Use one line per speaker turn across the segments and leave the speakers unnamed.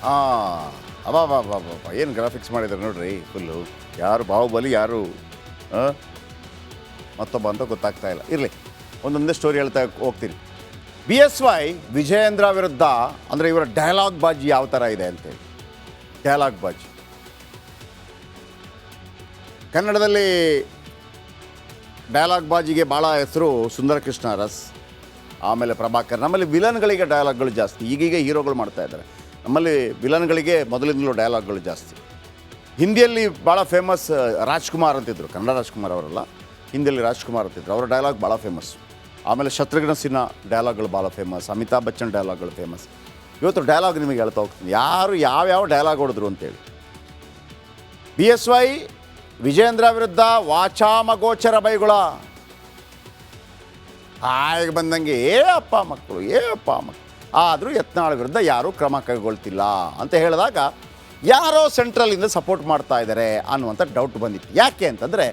ಹಾಂ, ಅಬ್ಬಾ ಏನು ಗ್ರಾಫಿಕ್ಸ್ ಮಾಡಿದ್ದಾರೆ ನೋಡ್ರಿ ಫುಲ್ಲು. ಯಾರು ಬಾಹುಬಲಿ, ಯಾರು ಮತ್ತೊಬ್ಬ ಅಂತ ಗೊತ್ತಾಗ್ತಾ ಇಲ್ಲ. ಇರಲಿ, ಒಂದೊಂದೇ ಸ್ಟೋರಿ ಹೇಳ್ತಾ ಹೋಗ್ತೀನಿ. BSY ವಿಜಯೇಂದ್ರ ವಿರುದ್ಧ ಅಂದರೆ ಇವರ ಡೈಲಾಗ್ ಬಾಜಿ ಯಾವ ಥರ ಇದೆ ಅಂತೇಳಿ. ಡೈಲಾಗ್ ಬಾಜಿ ಕನ್ನಡದಲ್ಲಿ ಡೈಲಾಗ್ ಬಾಜಿಗೆ ಭಾಳ ಹೆಸರು ಸುಂದರ ಕೃಷ್ಣ ಅರಸ್, ಆಮೇಲೆ ಪ್ರಭಾಕರ್. ನಮ್ಮಲ್ಲಿ ವಿಲನ್ಗಳಿಗೆ ಡೈಲಾಗ್ಗಳು ಜಾಸ್ತಿ, ಈಗೀಗ ಹೀರೋಗಳು ಮಾಡ್ತಾ ಇದ್ದಾರೆ. ನಮ್ಮಲ್ಲಿ ವಿಲನ್ಗಳಿಗೆ ಮೊದಲಿಂದಲೂ ಡೈಲಾಗ್ಗಳು ಜಾಸ್ತಿ. ಹಿಂದಿಯಲ್ಲಿ ಭಾಳ ಫೇಮಸ್ ರಾಜ್ಕುಮಾರ್ ಅಂತಿದ್ರು, ಕನ್ನಡ ರಾಜ್ಕುಮಾರ್ ಅವರಲ್ಲ, ಹಿಂದಿಯಲ್ಲಿ ರಾಜ್ಕುಮಾರ್ ಅಂತಿದ್ರು, ಅವರ ಡೈಲಾಗ್ ಭಾಳ ಫೇಮಸ್. ಆಮೇಲೆ ಶತ್ರುಘ್ನ ಸಿನ್ಹಾ ಡೈಲಾಗ್ಗಳು ಭಾಳ ಫೇಮಸ್, ಅಮಿತಾಬ್ ಬಚ್ಚನ್ ಡೈಲಾಗ್ಗಳು ಫೇಮಸ್. ಇವತ್ತು ಡೈಲಾಗ್ ನಿಮಗೆ ಹೇಳ್ತಾ ಹೋಗ್ತೀನಿ ಯಾರು ಯಾವ್ಯಾವ ಡೈಲಾಗ್ ಹೊಡೆದ್ರು ಅಂತೇಳಿ. BSY ವಿಜಯೇಂದ್ರ ವಿರುದ್ಧ ವಾಚಾಮಗೋಚರ ಬೈಗುಳ. ಹಾಗೆ ಬಂದಂಗೆ ಅಪ್ಪ ಮಕ್ಕಳು. ಆದರೂ ಯತ್ನಾಳ್ ವಿರುದ್ಧ ಯಾರೂ ಕ್ರಮ ಕೈಗೊಳ್ತಿಲ್ಲ ಅಂತ ಹೇಳಿದಾಗ ಯಾರೋ ಸೆಂಟ್ರಲಿಂದ ಸಪೋರ್ಟ್ ಮಾಡ್ತಾ ಇದ್ದಾರೆ ಅನ್ನುವಂಥ ಡೌಟ್ ಬಂದಿತ್ತು. ಯಾಕೆ ಅಂತಂದರೆ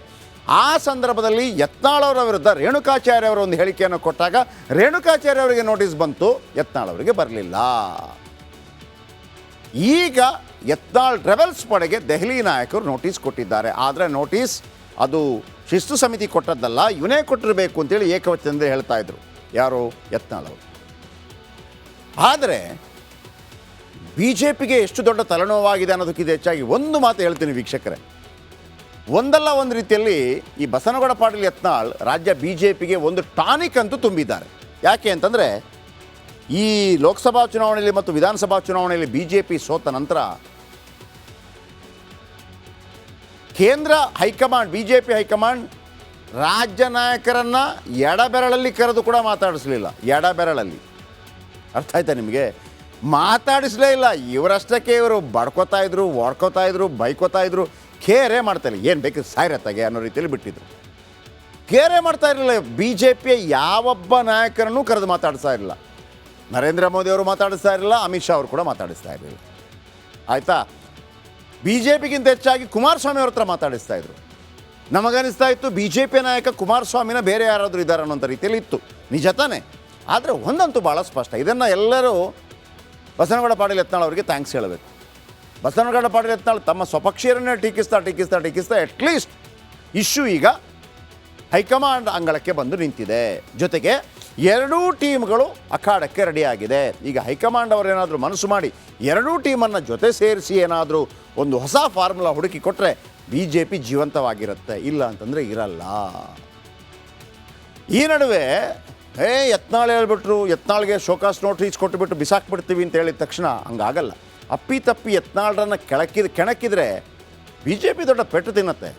ಆ ಸಂದರ್ಭದಲ್ಲಿ ಯತ್ನಾಳ್ ಅವರ ವಿರುದ್ಧ ರೇಣುಕಾಚಾರ್ಯ ಅವರ ಒಂದು ಹೇಳಿಕೆಯನ್ನು ಕೊಟ್ಟಾಗ ರೇಣುಕಾಚಾರ್ಯ ಅವರಿಗೆ ನೋಟಿಸ್ ಬಂತು, ಯತ್ನಾಳ್ ಅವರಿಗೆ ಬರಲಿಲ್ಲ. ಈಗ ಯತ್ನಾಳ್ ರೆಬೆಲ್ಸ್ ಪಡೆಗೆ ದೆಹಲಿ ನಾಯಕರು ನೋಟಿಸ್ ಕೊಟ್ಟಿದ್ದಾರೆ. ಆದರೆ ನೋಟಿಸ್ ಅದು ಶಿಸ್ತು ಸಮಿತಿ ಕೊಟ್ಟದ್ದಲ್ಲ, ಇವನೇ ಕೊಟ್ಟಿರಬೇಕು ಅಂತೇಳಿ ಏಕವಚನದಿಂದ ಹೇಳ್ತಾ ಇದ್ರು ಯಾರು, ಯತ್ನಾಳ್ ಅವರು. ಆದರೆ BJPಗೆ ಎಷ್ಟು ದೊಡ್ಡ ತಲೆನೋವಾಗಿದೆ ಅನ್ನೋದಕ್ಕಿಂತ ಹೆಚ್ಚಾಗಿ ಒಂದು ಮಾತು ಹೇಳ್ತೀನಿ ವೀಕ್ಷಕರೇ. ಒಂದಲ್ಲ ಒಂದು ರೀತಿಯಲ್ಲಿ ಈ ಬಸನಗೌಡ ಪಾಟೀಲ್ ಯತ್ನಾಳ್ ರಾಜ್ಯ BJPಗೆ ಒಂದು ಟಾನಿಕ್ ಅಂತೂ ತುಂಬಿದ್ದಾರೆ. ಯಾಕೆ ಅಂತಂದರೆ ಈ ಲೋಕಸಭಾ ಚುನಾವಣೆಯಲ್ಲಿ ಮತ್ತು ವಿಧಾನಸಭಾ ಚುನಾವಣೆಯಲ್ಲಿ BJP ಸೋತ ನಂತರ ಕೇಂದ್ರ ಹೈಕಮಾಂಡ್, BJP ಹೈಕಮಾಂಡ್ ರಾಜ್ಯ ನಾಯಕರನ್ನು ಎಡಬೆರಳಲ್ಲಿ ಕರೆದು ಕೂಡ ಮಾತಾಡಿಸಲಿಲ್ಲ. ಎಡಬೆರಳಲ್ಲಿ, ಅರ್ಥ ಆಯ್ತಾ ನಿಮಗೆ? ಮಾತಾಡಿಸಲೇ ಇಲ್ಲ. ಇವರಷ್ಟಕ್ಕೆ ಇವರು ಬಡ್ಕೋತಾ ಇದ್ರು, ಹೊಡ್ಕೋತಾ ಇದ್ರು, ಬೈಕೋತಾ ಇದ್ರು, ಕೇರೇ ಮಾಡ್ತಾಯಿಲ್ಲ. ಏನು ಬೇಕು ಸಾಯಿರತ್ತಾಗೆ ಅನ್ನೋ ರೀತಿಯಲ್ಲಿ ಬಿಟ್ಟಿದ್ರು. ಕೇರೇ ಮಾಡ್ತಾ ಇರಲಿಲ್ಲ. BJPಯ ಯಾವೊಬ್ಬ ನಾಯಕರನ್ನು ಕರೆದು ಮಾತಾಡಿಸ್ತಾ ಇರಲಿಲ್ಲ. ನರೇಂದ್ರ ಮೋದಿ ಅವರು ಮಾತಾಡಿಸ್ತಾ ಇರಲಿಲ್ಲ, ಅಮಿತ್ ಶಾ ಅವರು ಕೂಡ ಮಾತಾಡಿಸ್ತಾ ಇರಲಿಲ್ಲ. ಆಯಿತಾ? BJPಗಿಂತ ಹೆಚ್ಚಾಗಿ ಕುಮಾರಸ್ವಾಮಿ ಅವ್ರ ಹತ್ರ ಮಾತಾಡಿಸ್ತಾ ಇದ್ರು. ನಮಗನಿಸ್ತಾ ಇತ್ತು BJP ನಾಯಕ ಕುಮಾರಸ್ವಾಮಿನ ಬೇರೆ ಯಾರಾದರೂ ಇದ್ದಾರೆ ಅನ್ನೋಂಥ ರೀತಿಯಲ್ಲಿ ಇತ್ತು. ನಿಜ ತಾನೇ? ಆದರೆ ಒಂದಂತೂ ಭಾಳ ಸ್ಪಷ್ಟ, ಇದನ್ನು ಎಲ್ಲರೂ ಬಸನಗೌಡ ಪಾಟೀಲ್ ಯತ್ನಾಳ್ ಅವರಿಗೆ ಥ್ಯಾಂಕ್ಸ್ ಹೇಳಬೇಕು. ಬಸನಗೌಡ ಪಾಟೀಲ್ ಯತ್ನಾಳ್ ತಮ್ಮ ಸ್ವಪಕ್ಷೀಯರನ್ನೇ ಟೀಕಿಸ್ತಾ ಅಟ್ಲೀಸ್ಟ್ ಇಶ್ಯೂ ಈಗ ಹೈಕಮಾಂಡ್ ಅಂಗಳಕ್ಕೆ ಬಂದು ನಿಂತಿದೆ. ಜೊತೆಗೆ ಎರಡೂ ಟೀಮ್ಗಳು ಅಖಾಡಕ್ಕೆ ರೆಡಿಯಾಗಿದೆ. ಈಗ ಹೈಕಮಾಂಡ್ ಅವರೇನಾದರೂ ಮನಸ್ಸು ಮಾಡಿ ಎರಡೂ ಟೀಮನ್ನು ಜೊತೆ ಸೇರಿಸಿ ಏನಾದರೂ ಒಂದು ಹೊಸ ಫಾರ್ಮುಲಾ ಹುಡುಕಿ ಕೊಟ್ಟರೆ BJP ಜೀವಂತವಾಗಿರುತ್ತೆ, ಇಲ್ಲ ಅಂತಂದರೆ ಇರಲ್ಲ. ಈ ನಡುವೆ ಯತ್ನಾಳ್ ಹೇಳ್ಬಿಟ್ರು, ಯತ್ನಾಳ್ಗೆ ಶೋಕಾಸ್ ನೋಟಿಸ್ ಕೊಟ್ಟುಬಿಟ್ಟು ಬಿಸಾಕ್ಬಿಡ್ತೀವಿ ಅಂತ ಹೇಳಿದ ತಕ್ಷಣ ಹಂಗಾಗಲ್ಲ. ಅಪ್ಪಿತಪ್ಪಿ ಯತ್ನಾಳ್ರನ್ನು ಕೆಣಕಿದ್ರೆ BJP ದೊಡ್ಡ ಪೆಟ್ಟು ತಿನ್ನತ್ತೆ.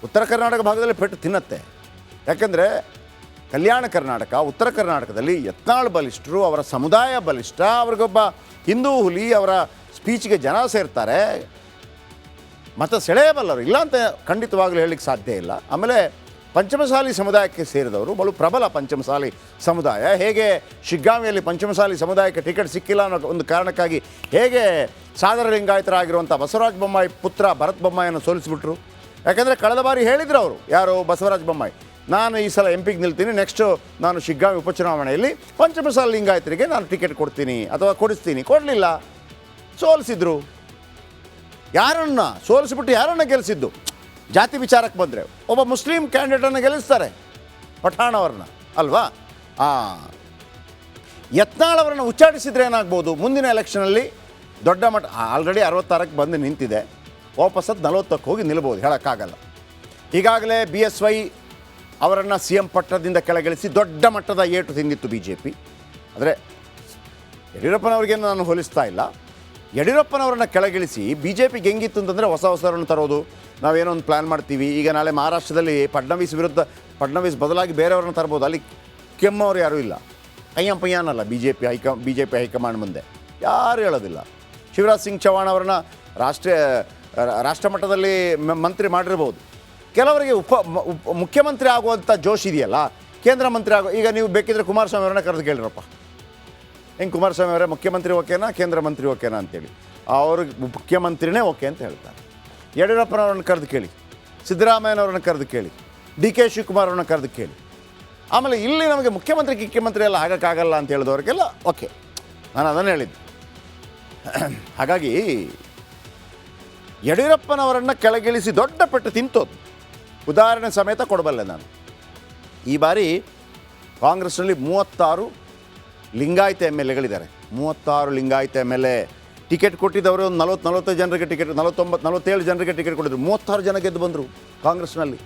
ಉತ್ತರ ಕರ್ನಾಟಕ ಭಾಗದಲ್ಲಿ ಪೆಟ್ಟು ತಿನ್ನತ್ತೆ. ಯಾಕಂದರೆ ಕಲ್ಯಾಣ ಕರ್ನಾಟಕ, ಉತ್ತರ ಕರ್ನಾಟಕದಲ್ಲಿ ಯತ್ನಾಳ್ ಬಲಿಷ್ಠರು, ಅವರ ಸಮುದಾಯ ಬಲಿಷ್ಠ, ಅವ್ರಿಗೊಬ್ಬ ಹಿಂದೂ ಹುಲಿ, ಅವರ ಸ್ಪೀಚ್ಗೆ ಜನ ಸೇರ್ತಾರೆ, ಮತ್ತು ಸೆಳೆಯಬಲ್ಲರು, ಇಲ್ಲ ಅಂತ ಖಂಡಿತವಾಗಲೂ ಹೇಳಲಿಕ್ಕೆ ಸಾಧ್ಯ ಇಲ್ಲ. ಆಮೇಲೆ ಪಂಚಮಸಾಲಿ ಸಮುದಾಯಕ್ಕೆ ಸೇರಿದವರು, ಬಲು ಪ್ರಬಲ ಪಂಚಮಸಾಲಿ ಸಮುದಾಯ. ಹೇಗೆ ಶಿಗ್ಗಾಂವಿಯಲ್ಲಿ ಪಂಚಮಸಾಲಿ ಸಮುದಾಯಕ್ಕೆ ಟಿಕೆಟ್ ಸಿಕ್ಕಿಲ್ಲ ಅನ್ನೋ ಒಂದು ಕಾರಣಕ್ಕಾಗಿ ಹೇಗೆ ಸಾಗರ ಲಿಂಗಾಯತರಾಗಿರುವಂಥ ಬಸವರಾಜ ಬೊಮ್ಮಾಯಿ ಪುತ್ರ ಭರತ್ ಬೊಮ್ಮಾಯಿಯನ್ನು ಸೋಲಿಸಿಬಿಟ್ರು. ಯಾಕಂದರೆ ಕಳೆದ ಬಾರಿ ಹೇಳಿದ್ರು ಅವರು, ಯಾರು, ಬಸವರಾಜ ಬೊಮ್ಮಾಯಿ, ನಾನು ಈ ಸಲ MP ನಿಲ್ತೀನಿ, ನೆಕ್ಸ್ಟು ನಾನು ಶಿಗ್ಗಾಂವಿ ಉಪಚುನಾವಣೆಯಲ್ಲಿ ಪಂಚಮಸಾಲಿ ಲಿಂಗಾಯತರಿಗೆ ನಾನು ಟಿಕೆಟ್ ಕೊಡ್ತೀನಿ ಅಥವಾ ಕೊಡಿಸ್ತೀನಿ. ಕೊಡಲಿಲ್ಲ, ಸೋಲಿಸಿದ್ರು. ಯಾರನ್ನ ಸೋಲಿಸಿಬಿಟ್ಟು ಯಾರನ್ನ ಗೆಲ್ಲಿಸಿದ್ದು? ಜಾತಿ ವಿಚಾರಕ್ಕೆ ಬಂದರೆ ಒಬ್ಬ ಮುಸ್ಲಿಂ ಕ್ಯಾಂಡಿಡೇಟನ್ನು ಗೆಲ್ಲಿಸ್ತಾರೆ, ಪಠಾಣ್ ಅವ್ರನ್ನ, ಅಲ್ವಾ? ಯತ್ನಾಳ್ ಅವರನ್ನು ಉಚ್ಚಾಟಿಸಿದ್ರೆ ಏನಾಗ್ಬೋದು? ಮುಂದಿನ ಎಲೆಕ್ಷನಲ್ಲಿ ದೊಡ್ಡ ಮಟ್ಟ, ಆಲ್ರೆಡಿ 66ಕ್ಕೆ ಬಂದು ನಿಂತಿದೆ, ವಾಪಸ್ಸತ್ತು 40ಕ್ಕೆ ಹೋಗಿ ನಿಲ್ಬೋದು, ಹೇಳೋಕ್ಕಾಗಲ್ಲ. ಈಗಾಗಲೇ BSY ಅವರನ್ನು CM ಪಟ್ಟದಿಂದ ಕೆಳಗಿಳಿಸಿ ದೊಡ್ಡ ಮಟ್ಟದ ಏಟು ತಿಂದಿತ್ತು BJP. ಆದರೆ ಯಡಿಯೂರಪ್ಪನವ್ರಿಗೇನು ನಾನು ಹೋಲಿಸ್ತಾ ಇಲ್ಲ. ಯಡಿಯೂರಪ್ಪನವರನ್ನು ಕೆಳಗಿಳಿಸಿ BJPಗೆ ಹೆಂಗಿತ್ತು ಅಂತಂದರೆ ಹೊಸವರನ್ನು ತರೋದು, ನಾವೇನೋ ಒಂದು ಪ್ಲ್ಯಾನ್ ಮಾಡ್ತೀವಿ. ಈಗ ನಾಳೆ ಮಹಾರಾಷ್ಟ್ರದಲ್ಲಿ ಫಡ್ನವೀಸ್ ಬದಲಾಗಿ ಬೇರೆಯವ್ರನ್ನ ತರ್ಬೋದು. ಅಲ್ಲಿ ಕೆಮ್ಮವ್ರು ಯಾರೂ ಇಲ್ಲ, ಪಯ್ಯಾನಲ್ಲ BJP ಹೈಕಮಾಂಡ್ ಮುಂದೆ ಯಾರು ಹೇಳೋದಿಲ್ಲ. ಶಿವರಾಜ್ ಸಿಂಗ್ ಚೌಹಾಣ್ ಅವರನ್ನ ರಾಷ್ಟ್ರ ಮಟ್ಟದಲ್ಲಿ ಮಂತ್ರಿ ಮಾಡಿರ್ಬೋದು. ಕೆಲವರಿಗೆ ಮುಖ್ಯಮಂತ್ರಿ ಆಗುವಂಥ ಜೋಶ್ ಇದೆಯಲ್ಲ, ಕೇಂದ್ರ ಮಂತ್ರಿ ಈಗ ನೀವು ಬೇಕಿದ್ರೆ ಕುಮಾರಸ್ವಾಮಿ ಅವರನ್ನ ಕರೆದು ಕೇಳಿರಪ್ಪ, ಹೆಂಗೆ ಕುಮಾರಸ್ವಾಮಿ ಅವರೇ ಮುಖ್ಯಮಂತ್ರಿ ಓಕೆನಾ, ಕೇಂದ್ರ ಮಂತ್ರಿ ಓಕೆನಾ ಅಂತೇಳಿ. ಅವ್ರಿಗೆ ಮುಖ್ಯಮಂತ್ರಿನೇ ಓಕೆ ಅಂತ ಹೇಳ್ತಾರೆ. ಯಡಿಯೂರಪ್ಪನವ್ರನ್ನ ಕರೆದು ಕೇಳಿ, ಸಿದ್ದರಾಮಯ್ಯನವ್ರನ್ನ ಕರೆದು ಕೇಳಿ, DK ಶಿವಕುಮಾರ್ ಅವ್ರನ್ನ ಕರೆದು ಕೇಳಿ. ಆಮೇಲೆ ಇಲ್ಲಿ ನಮಗೆ ಮುಖ್ಯಮಂತ್ರಿ ಎಲ್ಲ ಆಗೋಕ್ಕಾಗಲ್ಲ ಅಂತ ಹೇಳಿದವ್ರಿಗೆಲ್ಲ ಓಕೆ, ನಾನು ಅದನ್ನು ಹೇಳಿದ್ದು. ಹಾಗಾಗಿ ಯಡಿಯೂರಪ್ಪನವರನ್ನು ಕೆಳಗಿಳಿಸಿ ದೊಡ್ಡ ಪೆಟ್ಟು ತಿಂತೋದು. ಉದಾಹರಣೆ ಸಮೇತ ಕೊಡಬಲ್ಲೆ ನಾನು. ಈ ಬಾರಿ ಕಾಂಗ್ರೆಸ್ನಲ್ಲಿ 36 ಲಿಂಗಾಯತ ಎಮ್ ಎಲ್ ಎಗಳಿದ್ದಾರೆ. 36 Lingayat M L A ticket ಕೊಟ್ಟಿದ್ದವರು ಒಂದು 40-45 ಜನರಿಗೆ ಟಿಕೆಟ್, 47 ಜನರಿಗೆ ಟಿಕೆಟ್ ಕೊಟ್ಟಿದ್ರು. 36 ಜನ ಗೆದ್ದು ಬಂದರು ಕಾಂಗ್ರೆಸ್ನಲ್ಲಿ.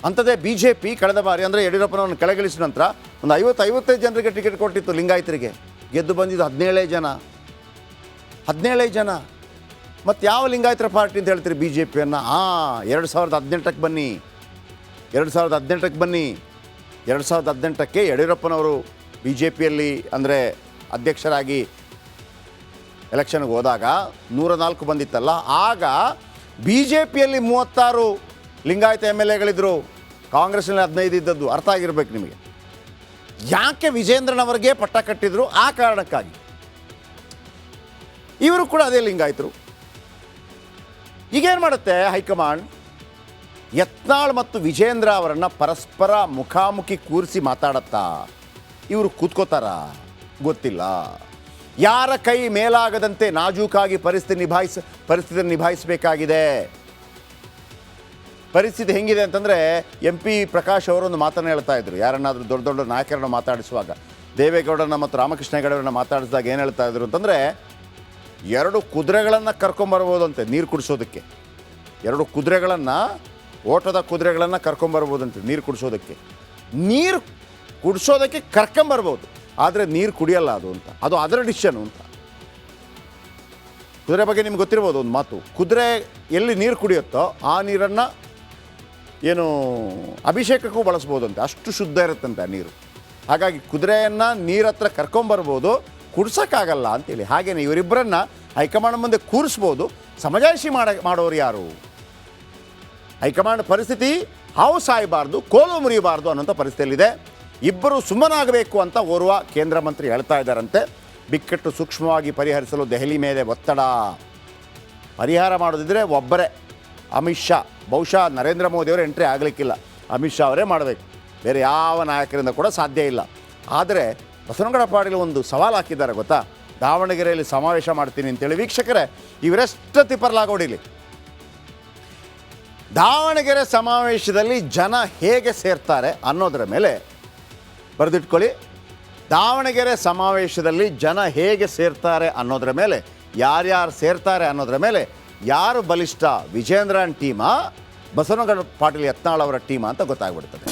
ಅಂಥದ್ದೇ ಬಿ ಜೆ ಪಿ ಕಳೆದ ಬಾರಿ ಅಂದರೆ ಯಡಿಯೂರಪ್ಪನವ್ರನ್ನ ಕೆಳಗಿಳಿಸಿದ ನಂತರ ಒಂದು 50-55 ಜನರಿಗೆ ಟಿಕೆಟ್ ಕೊಟ್ಟಿತ್ತು ಲಿಂಗಾಯತರಿಗೆ, ಗೆದ್ದು ಬಂದಿದ್ದು 17 ಜನ. ಮತ್ತು ಯಾವ ಲಿಂಗಾಯತರ ಪಾರ್ಟಿ ಅಂತ ಹೇಳ್ತೀರಿ ಬಿ ಜೆ ಪಿಯನ್ನು? 2018ಕ್ಕೆ ಬನ್ನಿ. 2018ಕ್ಕೆ ಯಡಿಯೂರಪ್ಪನವರು ಬಿ ಜೆ ಪಿಯಲ್ಲಿ ಅಂದರೆ ಅಧ್ಯಕ್ಷರಾಗಿ ಎಲೆಕ್ಷನ್ಗೆ ಹೋದಾಗ 104 ಬಂದಿತ್ತಲ್ಲ, ಆಗ ಬಿ ಜೆ ಪಿಯಲ್ಲಿ 36 ಲಿಂಗಾಯತ ಎಮ್ ಎಲ್ ಎಗಳಿದ್ದರು, ಕಾಂಗ್ರೆಸ್ನಲ್ಲಿ 15 ಇದ್ದದ್ದು. ಅರ್ಥ ಆಗಿರ್ಬೇಕು ನಿಮಗೆ ಯಾಕೆ ವಿಜೇಂದ್ರನವರಿಗೆ ಪಟ್ಟ ಕಟ್ಟಿದ್ರು. ಆ ಕಾರಣಕ್ಕಾಗಿ ಇವರು ಕೂಡ ಅದೇ ಲಿಂಗಾಯತರು. ಈಗೇನು ಮಾಡುತ್ತೆ ಹೈಕಮಾಂಡ್? ಯತ್ನಾಳ್ ಮತ್ತು ವಿಜೇಂದ್ರ ಅವರನ್ನು ಪರಸ್ಪರ ಮುಖಾಮುಖಿ ಕೂರಿಸಿ ಮಾತಾಡತ್ತಾ? ಇವರು ಕೂತ್ಕೋತಾರ? ಗೊತ್ತಿಲ್ಲ. ಯಾರ ಕೈ ಮೇಲಾಗದಂತೆ ನಾಜೂಕಾಗಿ ಪರಿಸ್ಥಿತಿ ನಿಭಾಯಿಸಬೇಕಾಗಿದೆ. ಪರಿಸ್ಥಿತಿ ಹೆಂಗಿದೆ ಅಂತಂದರೆ, MP ಪ್ರಕಾಶ್ ಅವರೊಂದು ಮಾತನ್ನು ಹೇಳ್ತಾ ಇದ್ರು. ಯಾರನ್ನಾದರೂ ದೊಡ್ಡ ನಾಯಕರನ್ನು ಮಾತಾಡಿಸುವಾಗ, ದೇವೇಗೌಡರನ್ನ ಮತ್ತು ರಾಮಕೃಷ್ಣ ಹೆಗಡೆಯವರನ್ನ ಮಾತಾಡಿಸಿದಾಗ ಏನು ಹೇಳ್ತಾ ಇದ್ರು ಅಂತಂದರೆ, 2 ಕುದುರೆಗಳನ್ನು ಕರ್ಕೊಂಬರ್ಬೋದಂತೆ ನೀರು ಕುಡಿಸೋದಕ್ಕೆ. 2 ಕುದುರೆಗಳನ್ನು, ಓಟದ ಕುದುರೆಗಳನ್ನು ಕರ್ಕೊಂಬರ್ಬೋದಂತೆ ನೀರು ಕುಡಿಸೋದಕ್ಕೆ. ನೀರು ಕುಡಿಸೋದಕ್ಕೆ ಕರ್ಕೊಂಬರ್ಬೋದು, ಆದರೆ ನೀರು ಕುಡಿಯಲ್ಲ ಅದು ಅಂತ. ಅದು ಅದರ ಡಿಸಿಷನು ಅಂತ. ಕುದುರೆ ಬಗ್ಗೆ ನಿಮ್ಗೆ ಗೊತ್ತಿರ್ಬೋದು ಒಂದು ಮಾತು. ಕುದುರೆ ಎಲ್ಲಿ ನೀರು ಕುಡಿಯುತ್ತೋ ಆ ನೀರನ್ನು ಏನು ಅಭಿಷೇಕಕ್ಕೂ ಬಳಸ್ಬೋದಂತೆ, ಅಷ್ಟು ಶುದ್ಧ ಇರುತ್ತಂತೆ ಆ ನೀರು. ಹಾಗಾಗಿ ಕುದುರೆಯನ್ನು ನೀರ ಹತ್ರ ಕರ್ಕೊಂಬರ್ಬೋದು, ಕುಡ್ಸೋಕ್ಕಾಗಲ್ಲ ಅಂತೇಳಿ. ಹಾಗೆಯೇ ಇವರಿಬ್ಬರನ್ನು ಹೈಕಮಾಂಡ್ ಮುಂದೆ ಕೂರಿಸ್ಬೋದು. ಸಮಜಾಯಿಷಿ ಮಾಡೋರು ಯಾರು? ಹೈಕಮಾಂಡ್ ಪರಿಸ್ಥಿತಿ ಹಾವು ಸಾಯಬಾರ್ದು, ಕೋಲು ಮುರಿಯಬಾರ್ದು ಅನ್ನೋಂಥ ಪರಿಸ್ಥಿತಿಯಲ್ಲಿದೆ. ಇಬ್ಬರು ಸುಮ್ಮನಾಗಬೇಕು ಅಂತ ಓರ್ವ ಕೇಂದ್ರ ಮಂತ್ರಿ ಹೇಳ್ತಾ ಇದ್ದಾರಂತೆ. ಬಿಕ್ಕಟ್ಟು ಸೂಕ್ಷ್ಮವಾಗಿ ಪರಿಹರಿಸಲು ದೆಹಲಿ ಮೇಲೆ ಒತ್ತಡ. ಪರಿಹಾರ ಮಾಡೋದಿದ್ರೆ ಒಬ್ಬರೇ, ಅಮಿತ್ ಶಾ. ಬಹುಶಃ ನರೇಂದ್ರ ಮೋದಿಯವರ ಎಂಟ್ರಿ ಆಗಲಿಕ್ಕಿಲ್ಲ, ಅಮಿತ್ ಶಾ ಅವರೇ ಮಾಡಬೇಕು. ಬೇರೆ ಯಾವ ನಾಯಕರಿಂದ ಕೂಡ ಸಾಧ್ಯ ಇಲ್ಲ. ಆದರೆ ಬಸವನಗೌಡ ಪಾಟೀಲ್ ಒಂದು ಸವಾಲು ಹಾಕಿದ್ದಾರೆ ಗೊತ್ತಾ? ದಾವಣಗೆರೆಯಲ್ಲಿ ಸಮಾವೇಶ ಮಾಡ್ತೀನಿ ಅಂತೇಳಿ. ವೀಕ್ಷಕರೇ, ಇವರೆಷ್ಟು ತಿಪ್ಪರ್ಲಾಗೋಡಿಲಿ, ದಾವಣಗೆರೆ ಸಮಾವೇಶದಲ್ಲಿ ಜನ ಹೇಗೆ ಸೇರ್ತಾರೆ ಅನ್ನೋದರ ಮೇಲೆ ಬರೆದಿಟ್ಕೊಳ್ಳಿ. ದಾವಣಗೆರೆ ಸಮಾವೇಶದಲ್ಲಿ ಜನ ಹೇಗೆ ಸೇರ್ತಾರೆ ಅನ್ನೋದರ ಮೇಲೆ, ಯಾರ್ಯಾರು ಸೇರ್ತಾರೆ ಅನ್ನೋದರ ಮೇಲೆ ಯಾರು ಬಲಿಷ್ಠ, ವಿಜೇಂದ್ರನ್ ಟೀಮಾ ಬಸವನಗೌಡ ಪಾಟೀಲ್ ಯತ್ನಾಳ್ ಅವರ ಟೀಮಾ ಅಂತ ಗೊತ್ತಾಗ್ಬಿಡ್ತದೆ.